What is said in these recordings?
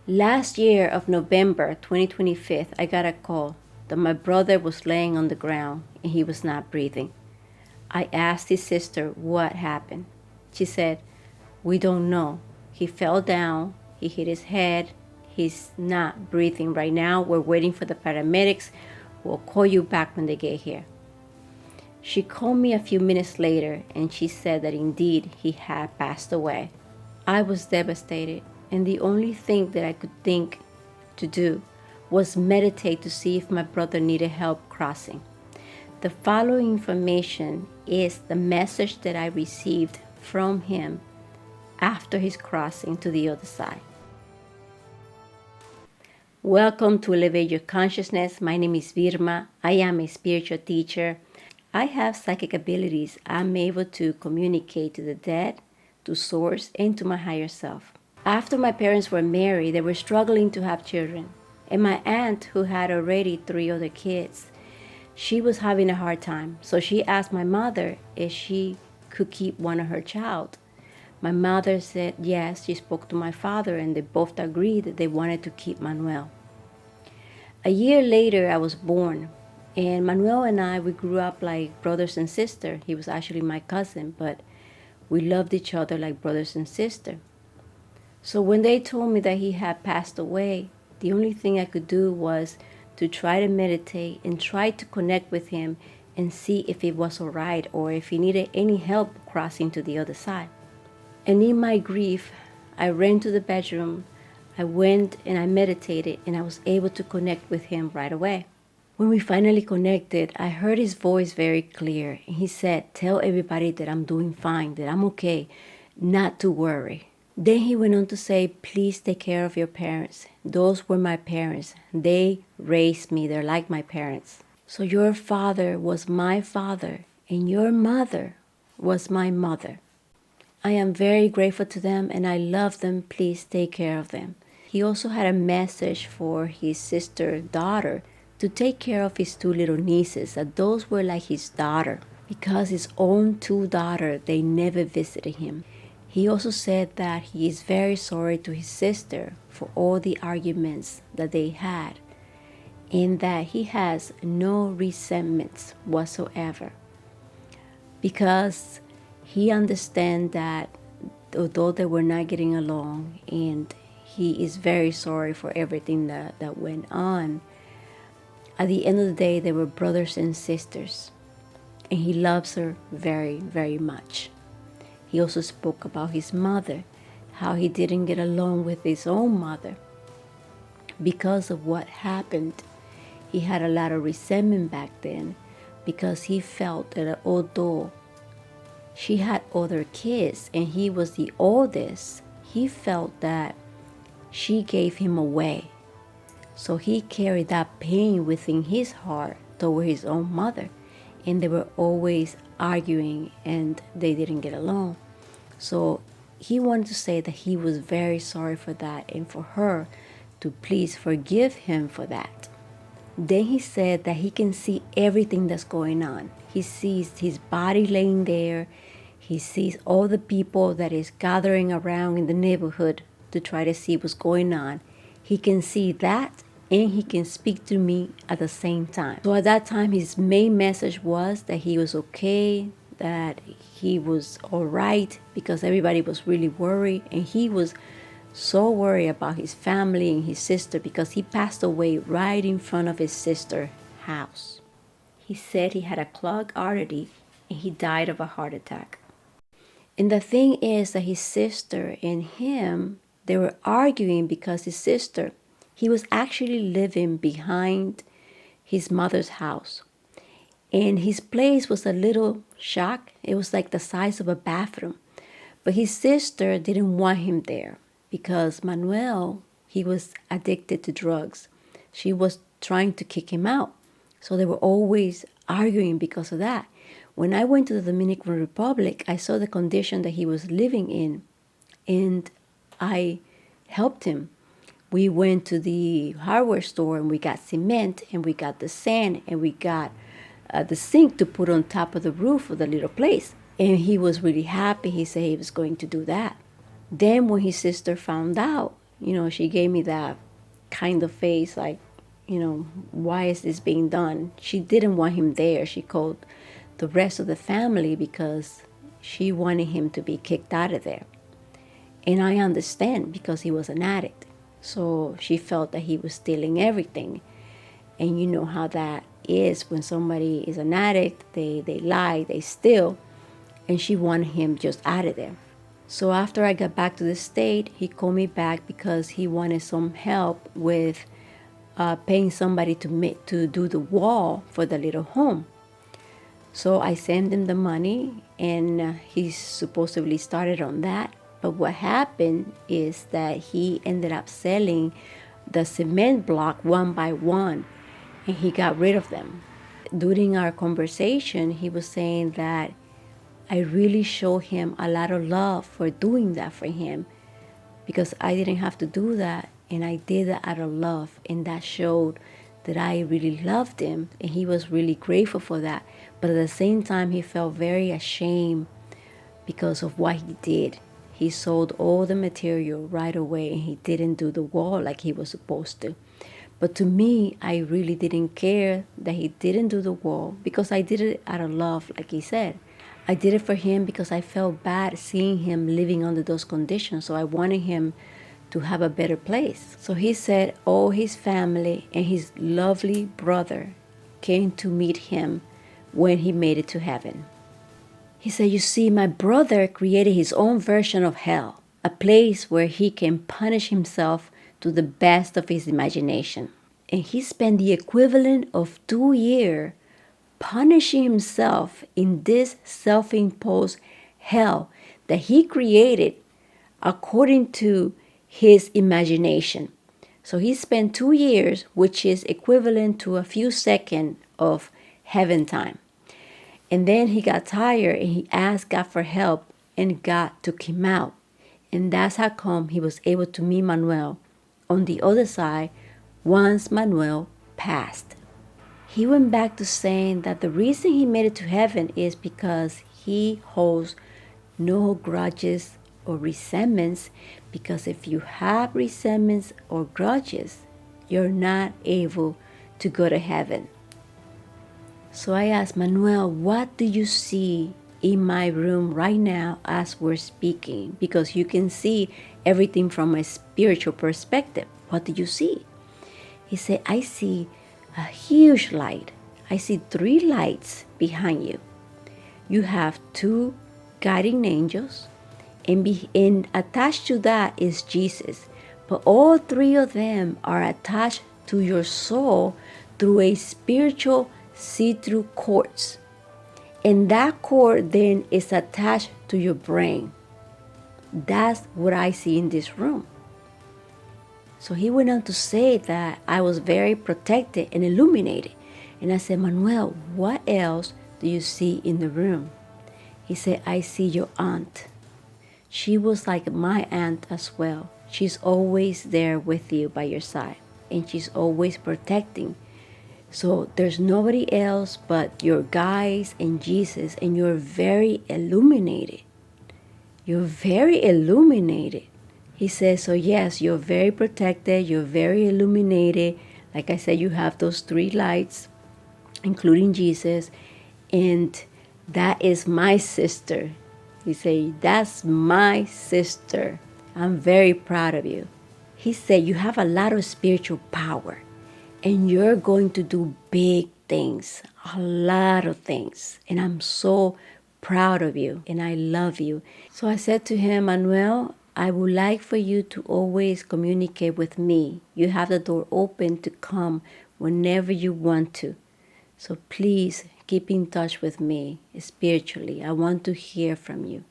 Last year of November 2025, I got a call that my brother was laying on the ground and he was not breathing. I asked his sister what happened. She said, "We don't know. He fell down, he hit his head, he's not breathing right now. We're waiting for the paramedics. We'll call you back when they get here." She called me a few minutes later and she said that indeed he had passed away. I was devastated, and the only thing that I could think to do was meditate to see if my brother needed help crossing. The following information is the message that I received from him after his crossing to the other side. Welcome to Elevate Your Consciousness. My name is Virma. I am a spiritual teacher. I have psychic abilities. I'm able to communicate to the dead, to source, and to my higher self. After my parents were married, they were struggling to have children. And my aunt, who had already 3 other kids, she was having a hard time. So she asked my mother if she could keep one of her child. My mother said yes. She spoke to my father and they both agreed that they wanted to keep Manuel. A year later, I was born. And Manuel and I, we grew up like brothers and sisters. He was actually my cousin, but we loved each other like brothers and sisters. So when they told me that he had passed away, the only thing I could do was to try to meditate and try to connect with him and see if it was all right or if he needed any help crossing to the other side. And in my grief, I ran to the bedroom, I went and I meditated, and I was able to connect with him right away. When we finally connected, I heard his voice very clear. And he said, "Tell everybody that I'm doing fine, that I'm okay, not to worry." Then he went on to say, "Please take care of your parents. Those were my parents. They raised me. They're like my parents. So your father was my father, and your mother was my mother. I am very grateful to them, and I love them. Please take care of them." He also had a message for his sister daughter to take care of his 2 little nieces, that those were like his daughter, because his own 2 daughters, they never visited him. He also said that he is very sorry to his sister for all the arguments that they had, and that he has no resentments whatsoever, because he understands that although they were not getting along, and he is very sorry for everything that went on, at the end of the day, they were brothers and sisters, and he loves her very, very much. He also spoke about his mother, how he didn't get along with his own mother because of what happened. He had a lot of resentment back then because he felt that although she had other kids and he was the oldest, he felt that she gave him away. So he carried that pain within his heart toward his own mother. And they were always arguing and they didn't get along. So he wanted to say that he was very sorry for that and for her to please forgive him for that. Then he said that he can see everything that's going on. He sees his body laying there. He sees all the people that is gathering around in the neighborhood to try to see what's going on. He can see that, and he can speak to me at the same time. So at that time, his main message was that he was okay, that he was all right, because everybody was really worried, and he was so worried about his family and his sister because he passed away right in front of his sister's house. He said he had a clogged artery and he died of a heart attack. And the thing is that his sister and him, they were arguing because his sister, he was actually living behind his mother's house. And his place was a little shack. It was like the size of a bathroom. But his sister didn't want him there because Manuel, he was addicted to drugs. She was trying to kick him out. So they were always arguing because of that. When I went to the Dominican Republic, I saw the condition that he was living in, and I helped him. We went to the hardware store and we got cement and we got the sand and we got the sink to put on top of the roof of the little place. And he was really happy. He said he was going to do that. Then when his sister found out, she gave me that kind of face like, why is this being done? She didn't want him there. She called the rest of the family because she wanted him to be kicked out of there. And I understand because he was an addict. So she felt that he was stealing everything. And you know how that is when somebody is an addict, they lie, they steal. And she wanted him just out of there. So after I got back to the state, he called me back because he wanted some help with paying somebody to do the wall for the little home. So I sent him the money, and he supposedly started on that. But what happened is that he ended up selling the cement block one by one, and he got rid of them. During our conversation, he was saying that I really showed him a lot of love for doing that for him, because I didn't have to do that, and I did that out of love, and that showed that I really loved him, and he was really grateful for that. But at the same time, he felt very ashamed because of what he did. He sold all the material right away, and he didn't do the wall like he was supposed to. But to me, I really didn't care that he didn't do the wall, because I did it out of love, like he said. I did it for him because I felt bad seeing him living under those conditions. So I wanted him to have a better place. So he said all his family and his lovely brother came to meet him when he made it to heaven. He said, you see, my brother created his own version of hell, a place where he can punish himself to the best of his imagination. And he spent the equivalent of 2 years punishing himself in this self-imposed hell that he created according to his imagination. So he spent 2 years, which is equivalent to a few seconds of heaven time. And then he got tired and he asked God for help, and God took him out. And that's how come he was able to meet Manuel on the other side once Manuel passed. He went back to saying that the reason he made it to heaven is because he holds no grudges or resentments, because if you have resentments or grudges, you're not able to go to heaven. So I asked Manuel, what do you see in my room right now as we're speaking? Because you can see everything from a spiritual perspective. What do you see? He said, I see a huge light. I see 3 lights behind you. You have 2 guiding angels, and attached to that is Jesus. But all 3 of them are attached to your soul through a spiritual see-through cords. And that cord then is attached to your brain. That's what I see in this room. So he went on to say that I was very protected and illuminated. And I said, Manuel, what else do you see in the room? He said, I see your aunt. She was like my aunt as well. She's always there with you by your side, and she's always protecting. So there's nobody else but your guides and Jesus, and you're very illuminated. You're very illuminated. He says, so yes, you're very protected, you're very illuminated. Like I said, you have those 3 lights, including Jesus, and that is my sister. He said, that's my sister. I'm very proud of you. He said, you have a lot of spiritual power, and you're going to do big things, a lot of things. And I'm so proud of you, and I love you. So I said to him, Manuel, I would like for you to always communicate with me. You have the door open to come whenever you want to. So please keep in touch with me spiritually. I want to hear from you.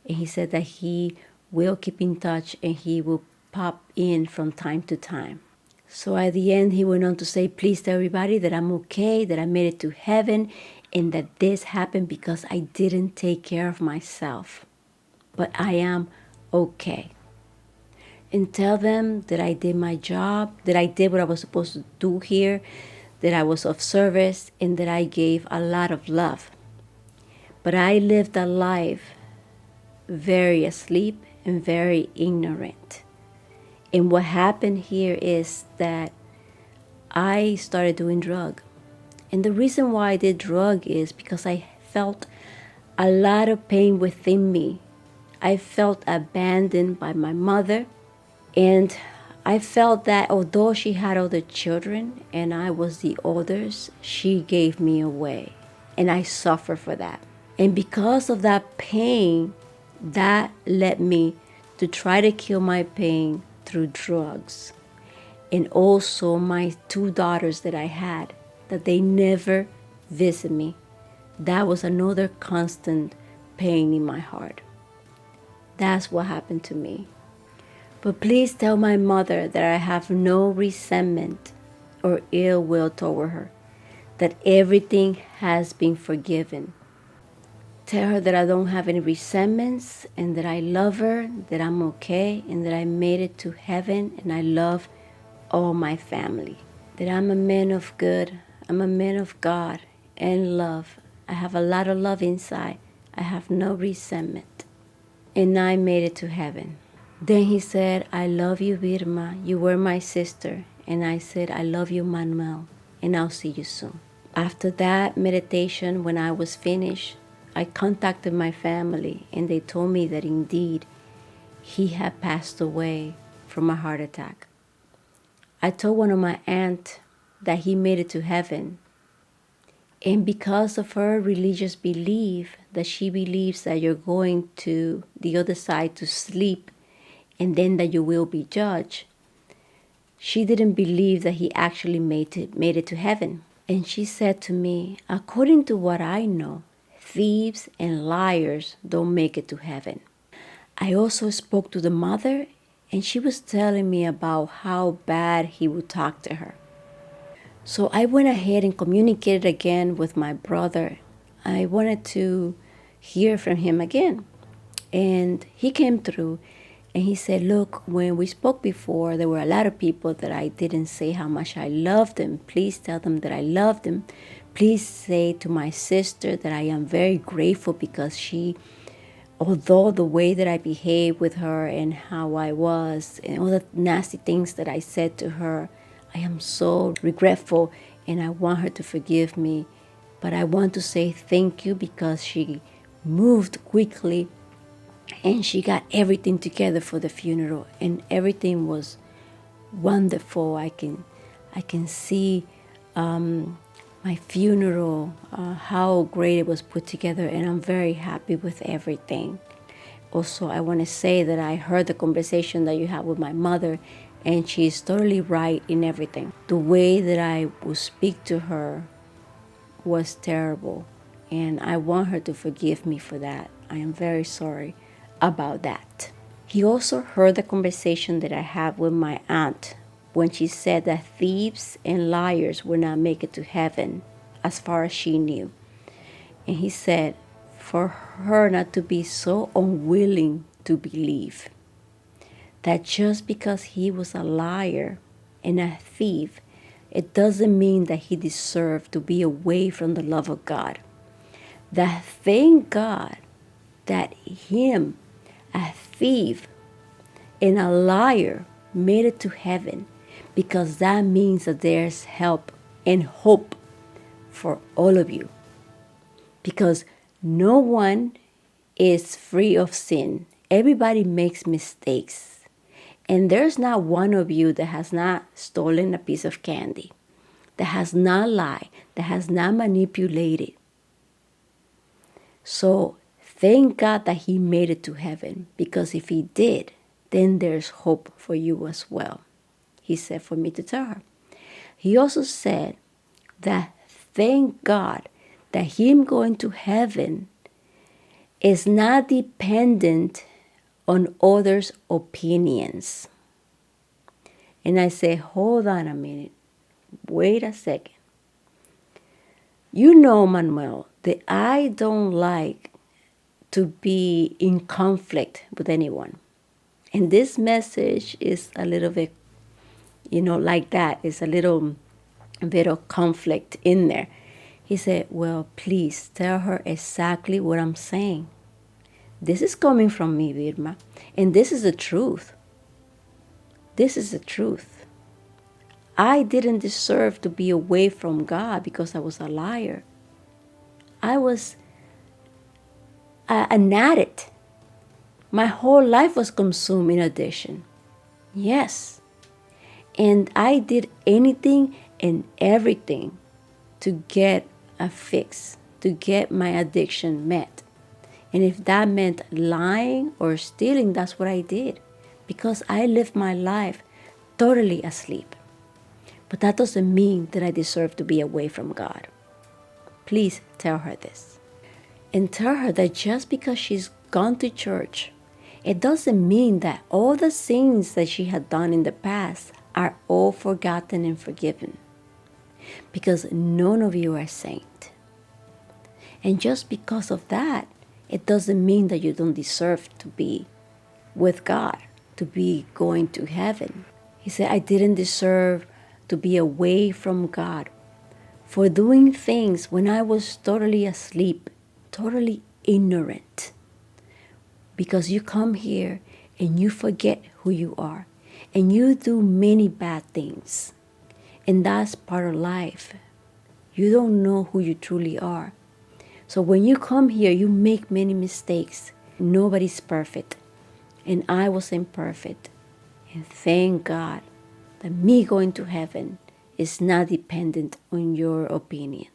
And he said that he will keep in touch, and he will pop in from time to time. So at the end, he went on to say, please tell everybody that I'm okay, that I made it to heaven, and that this happened because I didn't take care of myself. But I am okay. And tell them that I did my job, that I did what I was supposed to do here, that I was of service, and that I gave a lot of love. But I lived a life very asleep and very ignorant. And what happened here is that I started doing drug. And the reason why I did drug is because I felt a lot of pain within me. I felt abandoned by my mother. And I felt that although she had other children and I was the oldest, she gave me away. And I suffer for that. And because of that pain, that led me to try to kill my pain through drugs. And also my two daughters that I had, that they never visit me. That was another constant pain in my heart. That's what happened to me. But please tell my mother that I have no resentment or ill will toward her, that everything has been forgiven. Tell her that I don't have any resentments and that I love her, that I'm okay, and that I made it to heaven and I love all my family. That I'm a man of good, I'm a man of God and love. I have a lot of love inside. I have no resentment. And I made it to heaven. Then he said, I love you, Virma. You were my sister. And I said, I love you, Manuel. And I'll see you soon. After that meditation, when I was finished, I contacted my family and they told me that indeed he had passed away from a heart attack. I told one of my aunts that he made it to heaven. And because of her religious belief, that she believes that you're going to the other side to sleep and then that you will be judged, she didn't believe that he actually made it to heaven. And she said to me, according to what I know, thieves and liars don't make it to heaven. I also spoke to the mother, and she was telling me about how bad he would talk to her. So I went ahead and communicated again with my brother. I wanted to hear from him again. And he came through and he said, look, when we spoke before, there were a lot of people that I didn't say how much I loved them. Please tell them that I love them. Please say to my sister that I am very grateful because she, although the way that I behaved with her and how I was and all the nasty things that I said to her, I am so regretful and I want her to forgive me. But I want to say thank you because she moved quickly and she got everything together for the funeral and everything was wonderful. I can see my funeral, how great it was put together, and I'm very happy with everything. Also, I want to say that I heard the conversation that you had with my mother, and she's totally right in everything. The way that I would speak to her was terrible, and I want her to forgive me for that. I am very sorry about that. He also heard the conversation that I had with my aunt when she said that thieves and liars would not make it to heaven as far as she knew. And he said for her not to be so unwilling to believe that just because he was a liar and a thief, it doesn't mean that he deserved to be away from the love of God. That thank God that him, a thief and a liar, made it to heaven, because that means that there's help and hope for all of you. Because no one is free of sin. Everybody makes mistakes. And there's not one of you that has not stolen a piece of candy, that has not lied, that has not manipulated. So thank God that he made it to heaven, because if he did, then there's hope for you as well. He said for me to tell her. He also said that thank God that him going to heaven is not dependent on others' opinions. And I say, hold on a minute. Wait a second. You know, Manuel, that I don't like to be in conflict with anyone. And this message is a little bit, like that. It's a little bit of conflict in there. He said, well, please tell her exactly what I'm saying. This is coming from me, Virma, and this is the truth. This is the truth. I didn't deserve to be away from God because I was a liar. I was an addict. My whole life was consumed in addiction. Yes. And I did anything and everything to get a fix, to get my addiction met. And if that meant lying or stealing, that's what I did. Because I lived my life totally asleep. But that doesn't mean that I deserve to be away from God. Please tell her this. And tell her that just because she's gone to church, it doesn't mean that all the sins that she had done in the past are all forgotten and forgiven. Because none of you are saint. And just because of that, it doesn't mean that you don't deserve to be with God, to be going to heaven. He said, I didn't deserve to be away from God for doing things when I was totally asleep, totally ignorant. Because you come here and you forget who you are, and you do many bad things. And that's part of life. You don't know who you truly are. So when you come here, you make many mistakes. Nobody's perfect. And I wasn't perfect. And thank God that me going to heaven is not dependent on your opinion.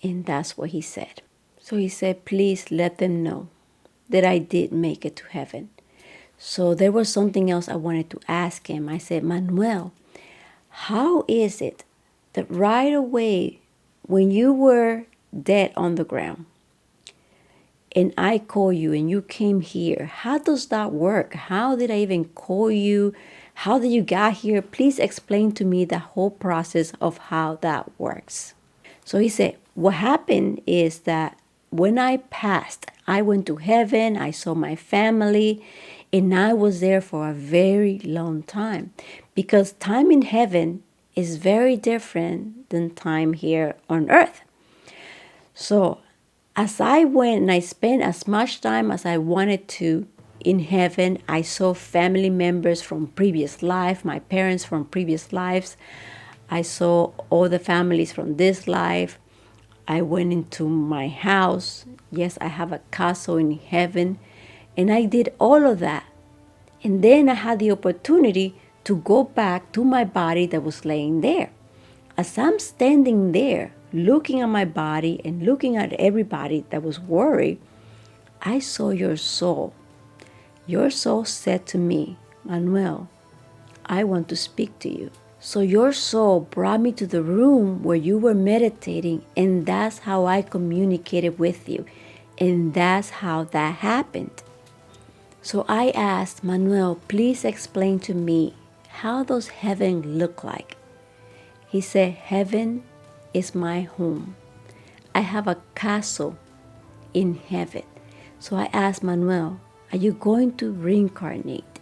And that's what he said. So he said, please let them know that I did make it to heaven. So there was something else I wanted to ask him. I said, Manuel, how is it that right away when you were dead on the ground and I call you and you came here, how does that work? How did I even call you? How did you get here? Please explain to me the whole process of how that works. So he said, what happened is that when I passed, I went to heaven, I saw my family, and I was there for a very long time. Because time in heaven is very different than time here on earth. So as I went and I spent as much time as I wanted to in heaven, I saw family members from previous life, my parents from previous lives. I saw all the families from this life. I went into my house. Yes, I have a castle in heaven. And I did all of that. And then I had the opportunity to go back to my body that was laying there. As I'm standing there, looking at my body and looking at everybody that was worried, I saw your soul. Your soul said to me, Manuel, I want to speak to you. So your soul brought me to the room where you were meditating, and that's how I communicated with you. And that's how that happened. So I asked Manuel, please explain to me, how does heaven look like? He said, heaven is my home. I have a castle in heaven. So I asked Manuel, are you going to reincarnate?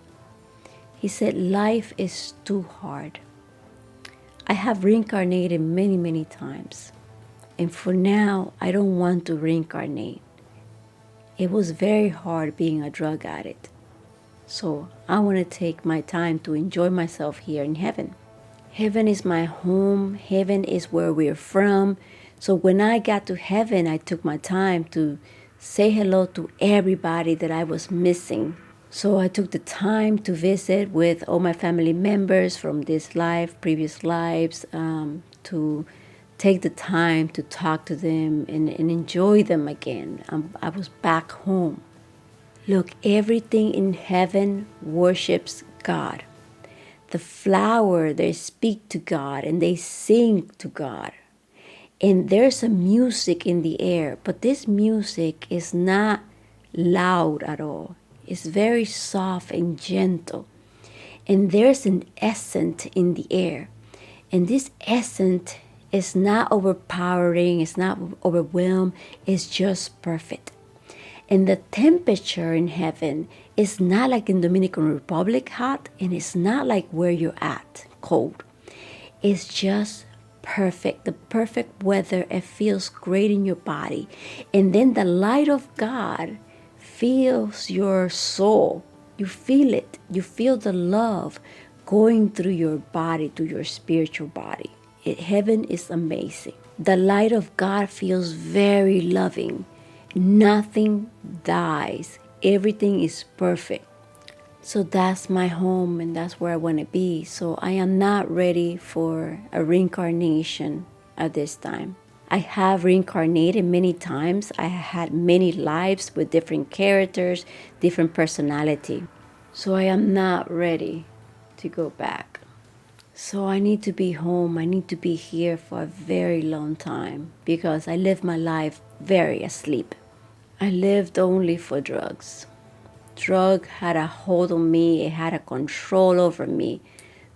He said, life is too hard. I have reincarnated many, many times. And for now, I don't want to reincarnate. It was very hard being a drug addict. So I want to take my time to enjoy myself here in heaven. Heaven is my home. Heaven is where we're from. So when I got to heaven, I took my time to say hello to everybody that I was missing. So I took the time to visit with all my family members from this life, previous lives, to take the time to talk to them and enjoy them again. I was back home. Look, everything in heaven worships God. The flower, they speak to God and they sing to God. And there's a music in the air, but this music is not loud at all. It's very soft and gentle. And there's an essence in the air. And this essence is not overpowering, it's not overwhelmed, it's just perfect. And the temperature in heaven is not like in Dominican Republic hot, and it's not like where you're at, cold. It's just perfect, the perfect weather. It feels great in your body. And then the light of God fills your soul You feel it. You feel the love going through your body, to your spiritual body. Heaven is amazing. The light of God feels very loving. Nothing dies. Everything is perfect. So that's my home and that's where I want to be. So I am not ready for a reincarnation at this time. I have reincarnated many times. I had many lives with different characters, different personality. So I am not ready to go back. So I need to be home. I need to be here for a very long time because I lived my life very asleep. I lived only for drugs. Drug had a hold on me. It had a control over me.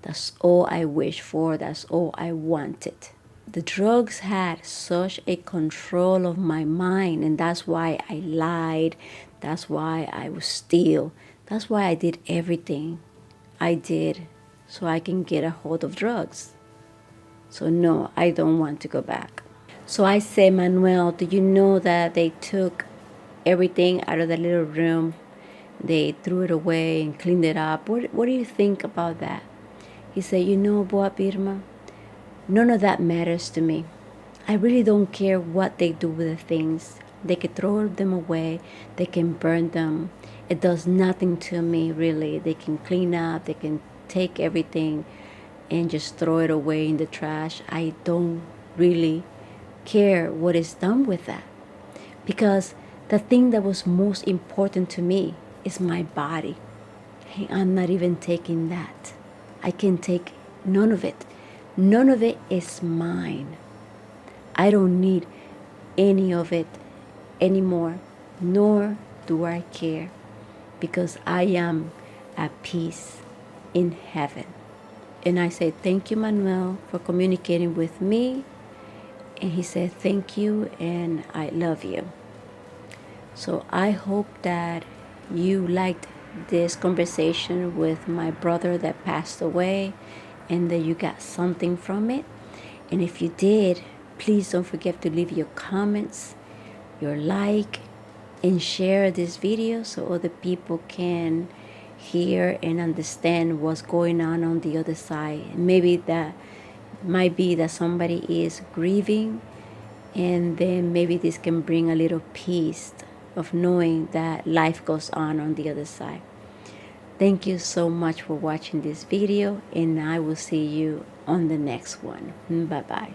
That's all I wished for. That's all I wanted. The drugs had such a control of my mind, and that's why I lied. That's why I was steal. That's why I did everything I did so I can get a hold of drugs. So no, I don't want to go back. So I say, Manuel, do you know that they took everything out of the little room? They threw it away and cleaned it up. What do you think about that? He said, you know what, Birma? None of that matters to me. I really don't care what they do with the things. They can throw them away. They can burn them. It does nothing to me, really. They can clean up. They can take everything and just throw it away in the trash. I don't really care what is done with that. Because the thing that was most important to me is my body. Hey, I'm not even taking that. I can take none of it. None of it is mine. I don't need any of it anymore, nor do I care, because I am at peace in heaven. And I say, thank you, Manuel, for communicating with me. And he said, thank you, and I love you. So I hope that you liked this conversation with my brother that passed away and that you got something from it. And if you did, please don't forget to leave your comments, your like, and share this video so other people can hear and understand what's going on the other side. Maybe that might be that somebody is grieving, and then maybe this can bring a little peace of knowing that life goes on the other side. Thank you so much for watching this video, and I will see you on the next one. Bye-bye.